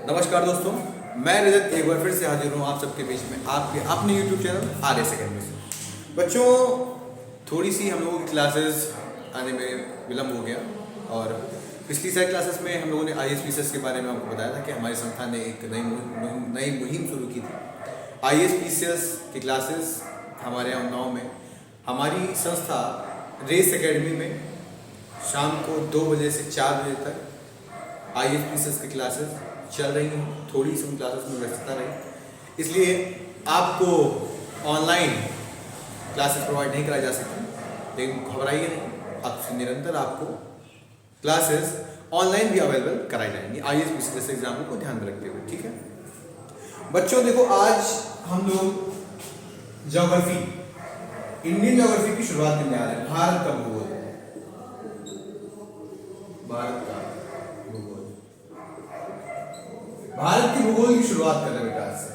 नमस्कार दोस्तों, मैं रजत एक बार फिर से हाजिर हूँ आप सबके बीच में आपके अपने YouTube चैनल आरएस अकेडमी से। बच्चों, थोड़ी सी हम लोगों की क्लासेस आने में विलम्ब हो गया और पिछली सारी क्लासेस में हम लोगों ने IAS-PCS के बारे में आपको बताया था कि हमारी संस्था ने एक नई मुहिम शुरू की थी। IAS-PCS की क्लासेस हमारे यहाँ उन्नाव में हमारी संस्था रेस अकेडमी में शाम को 2 बजे से 4 बजे तक IAS-PCS की क्लासेस चल रही हैं। थोड़ी सी उन क्लासेस में व्यस्तता रही, इसलिए आपको ऑनलाइन क्लासेस प्रोवाइड नहीं कराई जा सकती, लेकिन घबराइए नहीं, अब निरंतर आपको क्लासेस ऑनलाइन भी अवेलेबल कराई जाएंगी IAS-PCS एग्जाम को ध्यान में रखते हुए। ठीक है बच्चों, देखो आज हम लोग ज्योग्राफी, इंडियन ज्योग्राफी की शुरुआत करने आ रहे हैं। भारत का भूगोल, भारत का भूगोल, भारत की भूगोल की शुरुआत कर रहे हैं बेटा आज से।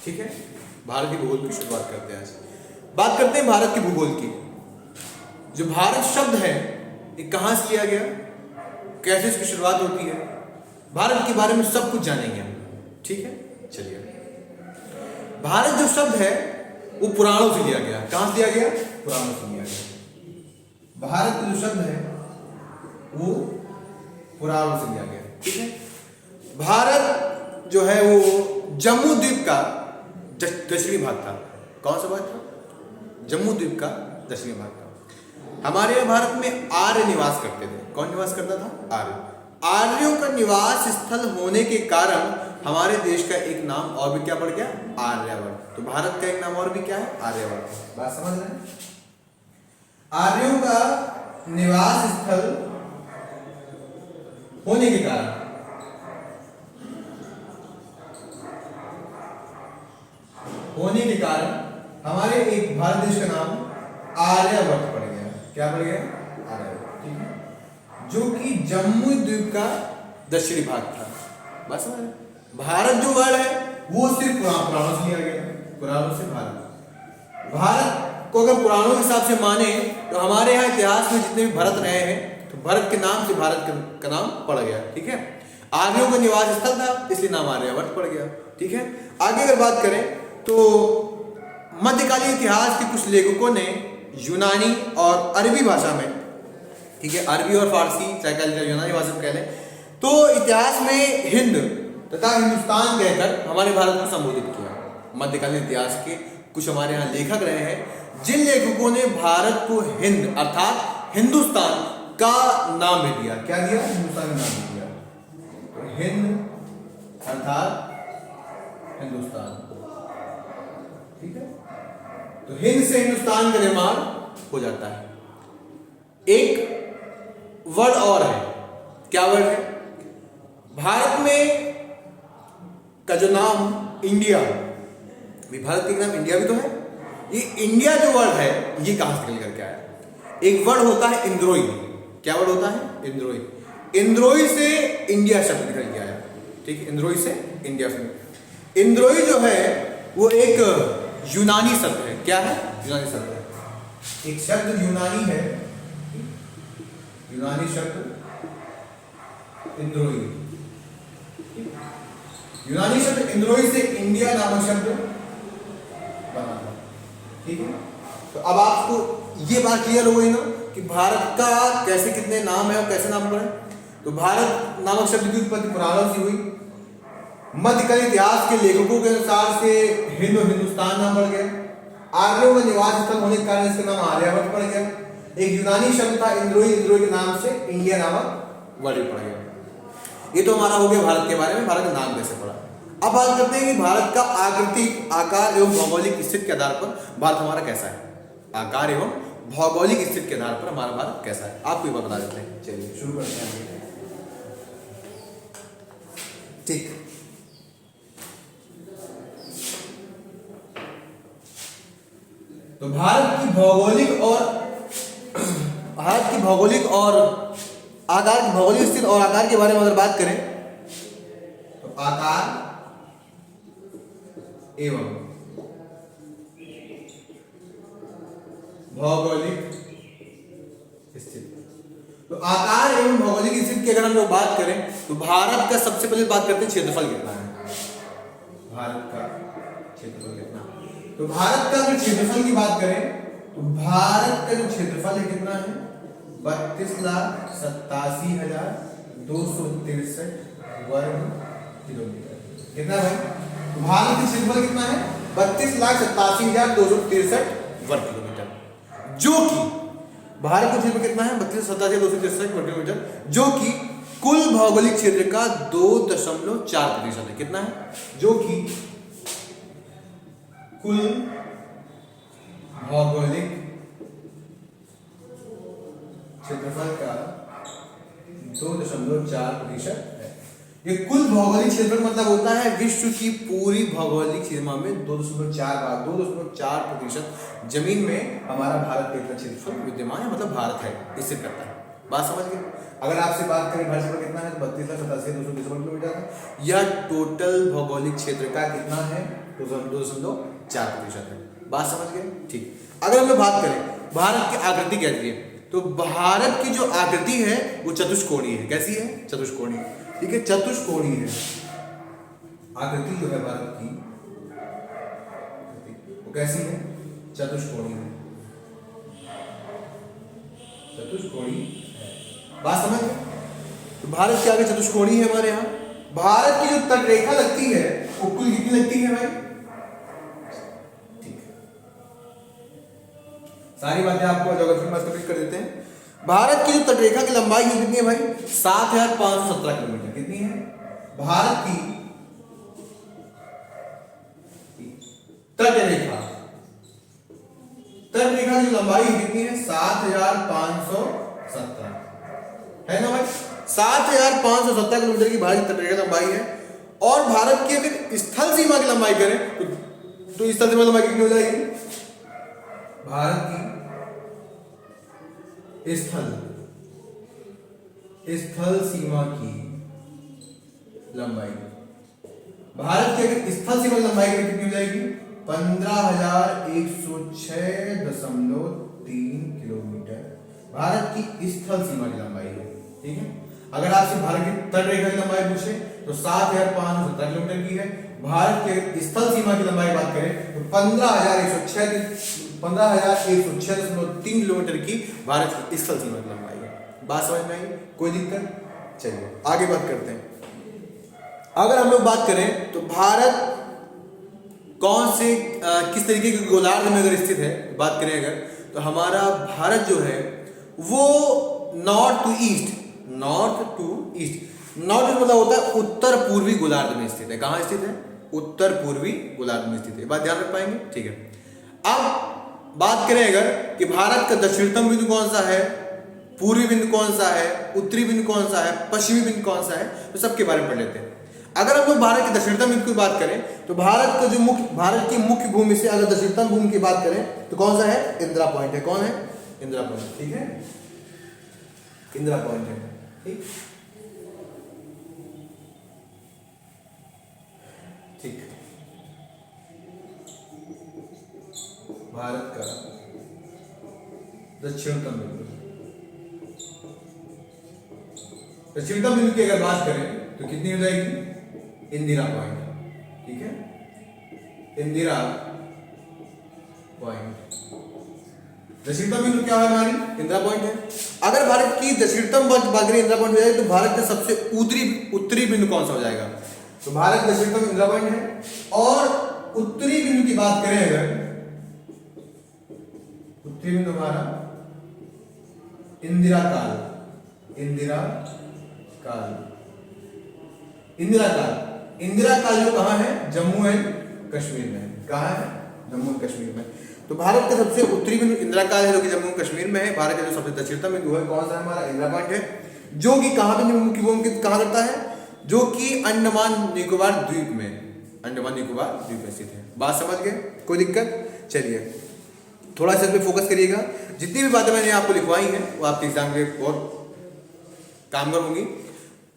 ठीक है, भारत की भूगोल की शुरुआत करते हैं आज। बात करते हैं भारत की भूगोल की। जो भारत शब्द है ये कहां से लिया गया, कैसे इसकी शुरुआत होती है, भारत के बारे में सब कुछ जानेंगे हम। ठीक है, चलिए। भारत जो शब्द है वो पुराणों से लिया गया। कहां से लिया गया? पुराणों से लिया गया। भारत जो शब्द है वो पुराणों से लिया गया। ठीक है, भारत जो है वो जम्मू द्वीप का दक्षिणी भाग था। कौन सा भाग था? जम्मू द्वीप का दक्षिणी भाग था। हमारे यहाँ भारत में आर्य निवास करते थे। कौन निवास करता था? आर्य। आर्यों का निवास स्थल होने के कारण हमारे देश का एक नाम और भी क्या पड़ गया? आर्यावर्त। तो भारत का एक नाम और भी क्या है? आर्यावर्त। बात समझ रहे हैं? आर्यों का निवास स्थल होने के कारण हमारे एक भारत देश का नाम आर्यावर्त पड़ गया। क्या पड़ गया? आर्यावर्त। ठीक है, जो कि जम्मू द्वीप का दक्षिणी भाग था। बस भारत जो वर्ड है वो सिर्फ पुराणों से लिया गया। पुराणों से भारत को अगर पुराणों के हिसाब से माने तो हमारे यहाँ इतिहास में जितने भी भरत रहे हैं तो भरत के नाम से भारत का नाम पड़ गया। ठीक है, आर्यों का निवास स्थल था इसलिए नाम आर्यावर्त पड़ गया। ठीक है, आगे अगर बात करें तो मध्यकालीन इतिहास के कुछ लेखकों ने यूनानी और अरबी भाषा में, ठीक है, अरबी और फारसी चाहे यूनानी भाषा में कह लें, तो इतिहास में हिंद तथा हिंदुस्तान कहकर हमारे भारत को संबोधित किया। मध्यकालीन इतिहास के कुछ हमारे यहाँ लेखक रहे हैं जिन लेखकों ने भारत को हिंद अर्थात हिंदुस्तान का नाम भी दिया। क्या दिया? हिंदुस्तान का नाम दिया। तो हिंद अर्थात हिंदुस्तान। ठीक है, तो हिंद से हिंदुस्तान का निर्माण हो जाता है। एक वर्ड और है। क्या वर्ड है? भारत में का जो नाम इंडिया, भारत का नाम इंडिया भी तो है। ये इंडिया जो वर्ड है ये कहां से निकल करके आया? एक वर्ड होता है इंद्रोई। क्या वर्ड होता है? इंद्रोई। इंद्रोई से इंडिया शब्द निकल के आया। ठीक है, इंद्रोई से इंडिया शब्द। इंद्रोई जो है वो एक यूनानी शब्द है। क्या है? यूनानी शब्द है। एक शब्द यूनानी है, यूनानी शब्द इंद्रोई। यूनानी शब्द इंद्रोई से इंडिया नामक शब्द बना। ठीक है, तो अब आपको ये बात क्लियर हो गई ना कि भारत का कैसे कितने नाम है और कैसे नाम पड़े। तो भारत नामक शब्द की उत्पत्ति पुराणों से हुई। मध्यकालीन इतिहास के लेखकों के अनुसार से हिंद और हिंदुस्तान नाम पड़ गया। आर्यों का निवास स्थल होने के कारण इसका नाम आर्यावर्त पड़ गया। एक यूनानी शब्द था इंद्रोई, इंद्रोई के नाम से इंडिया नामक वर्ड पड़ गया। ये तो हमारा हो गया भारत के बारे में, भारत का नाम कैसे पड़ा। अब बात करते हैं कि भारत का आकृतिक, आकार एवं भौगोलिक स्थिति के आधार पर भारत हमारा कैसा है। आकार एवं भौगोलिक स्थिति के आधार पर हमारा भारत कैसा है, आपको ये बता देते हैं। चलिए शुरू करते हैं। ठीक, तो भारत की भौगोलिक और आकार की भौगोलिक स्थिति और आकार के बारे में अगर बात करें तो आकार एवं भौगोलिक स्थिति। तो आकार एवं भौगोलिक स्थिति की अगर हम लोग बात करें तो भारत का सबसे पहले बात करते हैं क्षेत्रफल कितना है। भारत का क्षेत्रफल कितना, तो भारत का अगर क्षेत्रफल की बात करें तो भारत का जो क्षेत्रफल है कितना है 32,87,263 वर्ग किलोमीटर। कितना भाई, तो भारत का क्षेत्रफल कितना है 32,87,263 वर्ग किलोमीटर, जो कि भारत का क्षेत्रफल कितना है 32,87,263 वर्ग किलोमीटर, जो कि कुल भौगोलिक क्षेत्र का 2.4% है। कितना है, जो कि कुल भौगोलिक क्षेत्रफल का 2.4% है। ये कुल भौगोलिक क्षेत्रफल मतलब होता है विश्व की पूरी भौगोलिक सीमा में 2.4% जमीन में हमारा भारत का इतना क्षेत्रफल विद्यमान है, मतलब भारत है, इससे करता है। बात समझ गए। अगर आपसे बात करें भारत क्षेत्र कितना है तो 32,87,263 किलोमीटर है। यह टोटल भौगोलिक क्षेत्र का कितना है 2.4% है। बात समझ गए, ठीक। अगर हम लोग बात करें भारत की आकृति कैसी है, तो भारत की जो आकृति है वो चतुष्कोणीय है। कैसी है, चतुष्कोणीय, ठीक है, चतुष्कोणीय है आकृति जो है भारत की, वो कैसी है, चतुष्कोणीय है, चतुष्कोणीय है। बात समझ गए। तो भारत की आगे चतुष्कोणीय है हमारे यहाँ। भारत की जो तटरेखा लगती है वो कुल कितनी लगती है भाई, सारी बातें आपको ज्योग्राफी में कंप्लीट कर देते हैं। भारत की जो तटरेखा की लंबाई है कितनी है भाई 7,517 किलोमीटर। कितनी है भारत की तटरेखा, तटरेखा की लंबाई कितनी है 7,517 है ना भाई। 7,517 किलोमीटर की भारत की तटरेखा लंबाई है। और भारत की अगर स्थल सीमा की लंबाई करें तो स्थल सीमा लंबाई कितनी हो जाएगी, भारत की स्थल सीमा की लंबाई, भारत की अगर स्थल सीमा की लंबाई कितनी हो जाएगी 15,106.3 किलोमीटर भारत की स्थल सीमा की लंबाई है। ठीक है, अगर आपसे भारत की तटरेखा की लंबाई पूछे तो 7,517 किलोमीटर की है। भारत के स्थल सीमा की लंबाई बात करें तो 15,106.3 किलोमीटर की भारत की स्थल सीमा की लंबाई है। बात समझ में आई, कोई दिक्कत? चलिए आगे बात करते हैं। अगर हम लोग बात करें तो भारत कौन से किस तरीके के गोलार्ध में अगर स्थित है, बात करें अगर तो हमारा भारत जो है वो नॉर्थ टू ईस्ट मतलब होता है उत्तर पूर्वी गोलार्ध में स्थित है। कहां स्थित है? उत्तर पूर्वी गोलार्ध में स्थित है। बात ध्यान रख पाएंगे, ठीक है। अब बात करें अगर कि भारत का दक्षिणतम बिंदु कौन सा है, पूर्वी बिंदु कौन सा है, उत्तरी बिंदु कौन सा है, पश्चिमी बिंदु कौन सा है, तो सबके बारे में पढ़ लेते हैं। अगर हम लोग भारत के दक्षिणतम बिंदु की बात करें तो भारत की मुख्य भूमि से अगर दक्षिणतम भूमि की बात करें तो कौन सा है? इंदिरा पॉइंट है। कौन है? इंदिरा पॉइंट, ठीक है, इंदिरा पॉइंट है। ठीक ठीक भारत का दक्षिणतम बिंदु की अगर बात करें तो कितनी हो जाएगी? इंदिरा पॉइंट, ठीक है, इंदिरा पॉइंट। दक्षिणतम बिंदु क्या है हमारी? इंदिरा पॉइंट है। अगर भारत की दक्षिणतम बात करें इंदिरा पॉइंट हो जाए तो भारत का सबसे उत्तरी बिंदु कौन सा हो जाएगा? तो भारत का दक्षिणतम इंदिरा पॉइंट है। और उत्तरी बिंदु की बात करें अगर, उत्तरी बिंदु हमारा इंदिरा काल जो कहां है? जम्मू एंड कश्मीर में। कहां है? जम्मू एंड कश्मीर में। तो भारत का सबसे उत्तरी बिंदु इंदिरा काल है जो कि जम्मू कश्मीर में है। भारत का जो सबसे दक्षिणतम बिंदु है कौन सा है? हमारा इंदिरा पॉइंट है, जो कि कहां पे मुख्य भूमि कहां करता है? जो कि अंडमान निकोबार द्वीप में स्थित है। बात समझ गए, कोई दिक्कत? चलिए थोड़ा सा इस पे फोकस करिएगा। जितनी भी बातें मैंने आपको लिखवाई हैं वो आपके एग्जाम के बहुत कामगार होंगी।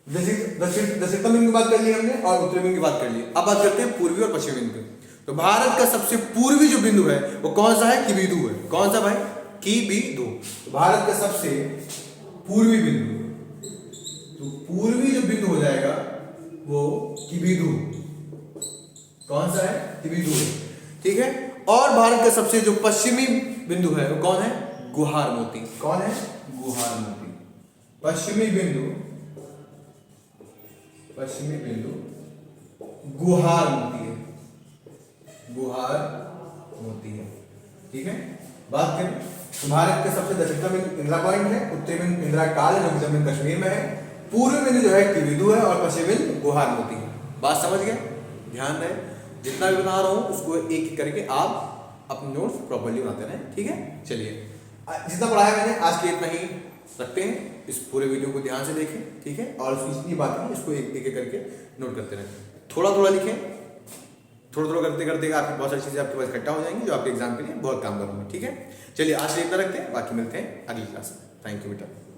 दक्षिणतम बिंदु की बात कर ली हमने और उत्तरी बिंदु की बात कर ली। अब बात करते हैं पूर्वी और पश्चिमी बिंदु। तो भारत का सबसे पूर्वी जो बिंदु है वो कौन सा है? किबिधु है। कौन सा भाई? किबिधु। तो भारत का सबसे पूर्वी बिंदु, तो तो पूर्वी जो बिंदु हो जाएगा वो किबिदु। कौन सा है? किबिदु है, ठीक है। और भारत का सबसे जो पश्चिमी बिंदु है वो कौन है? गुहार मोती। कौन है? गुहार मोती। पश्चिमी बिंदु गुहार मोती है, गुहार मोती है, ठीक है। बात करें तो भारत के सबसे दक्षिणतम बिंदु इंदिरा पॉइंट है, उत्तरी बिंदु इंदिरा काल है जो कि जम्मू कश्मीर में है, पूर्वी बिंदु जो है किबिदु है और पश्चिमी बिंदु गुहार मोती है। बात समझ गए? ध्यान रहे, जितना भी बता रहा हूँ उसको एक एक करके आप अपने नोट्स प्रॉपर्ली बनाते रहें, ठीक है। चलिए जितना पढ़ाया मैंने आज के इतना ही रखते हैं। इस पूरे वीडियो को ध्यान से देखें, ठीक है, और जितनी बात है इसको एक एक करके नोट करते रहें। थोड़ा थोड़ा लिखें, थोड़ा थोड़ा करते करते आपकी बहुत सारी चीज़ें आपके पास इकट्ठा हो जाएंगी जो आपके एग्जाम के लिए बहुत काम करेंगे, ठीक है। चलिए आज से इतना रखते हैं, बाकी मिलते हैं अगली क्लास में। थैंक यू बेटा।